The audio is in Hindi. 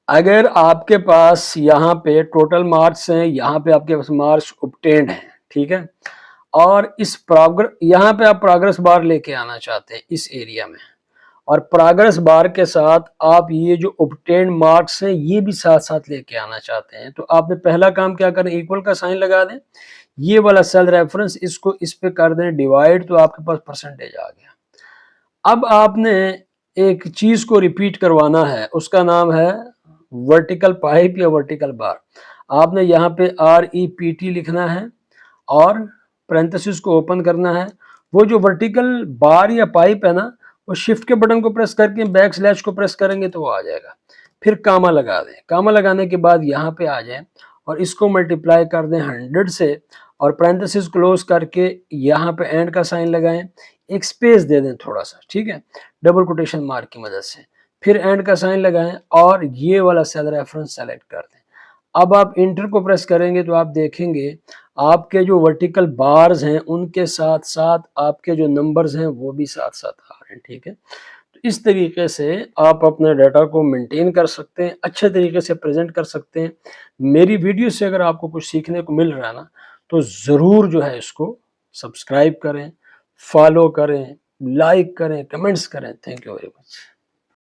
अगर आपके पास यहाँ पे टोटल मार्क्स हैं, यहाँ पे आपके पास मार्क्स ऑब्टेन्ड हैं, ठीक है, और इस यहाँ पे आप प्रोग्रेस बार लेके आना चाहते हैं इस एरिया में, और प्रोग्रेस बार के साथ आप ये जो ऑब्टेन्ड मार्क्स हैं ये भी साथ साथ लेके आना चाहते हैं, तो आपने पहला काम क्या करें, इक्वल का साइन लगा दें, ये वाला सेल रेफरेंस इसको इस पे कर दें डिवाइड, तो आपके पास परसेंटेज आ गया। अब आपने एक चीज को रिपीट करवाना है, उसका नाम है वर्टिकल पाइप या वर्टिकल बार। आपने यहाँ पे REPT लिखना है और पैरेंथेसिस को ओपन करना है। वो जो वर्टिकल बार या पाइप है ना, वो शिफ्ट के बटन को प्रेस करके बैक स्लैश को प्रेस करेंगे तो वो आ जाएगा। फिर कामा लगा दें, कामा लगाने के बाद यहाँ पे आ जाएं और इसको मल्टीप्लाई कर दें 100 से, और पैरेंथेसिस क्लोज करके यहाँ पे एंड का साइन लगाएं, एक स्पेस दे दें थोड़ा सा, ठीक है, डबल कोटेशन मार्क की मदद से, फिर एंड का साइन लगाएं और ये वाला सेल रेफरेंस सेलेक्ट कर दें। अब आप इंटर को प्रेस करेंगे तो आप देखेंगे आपके जो वर्टिकल बार्स हैं उनके साथ साथ आपके जो नंबर्स हैं वो भी साथ साथ आ रहे हैं, ठीक है। तो इस तरीके से आप अपने डाटा को मेंटेन कर सकते हैं, अच्छे तरीके से प्रेजेंट कर सकते हैं। मेरी वीडियो से अगर आपको कुछ सीखने को मिल रहा है ना, तो ज़रूर जो है इसको सब्सक्राइब करें, फॉलो करें, लाइक करें, कमेंट्स करें। Thank you very much.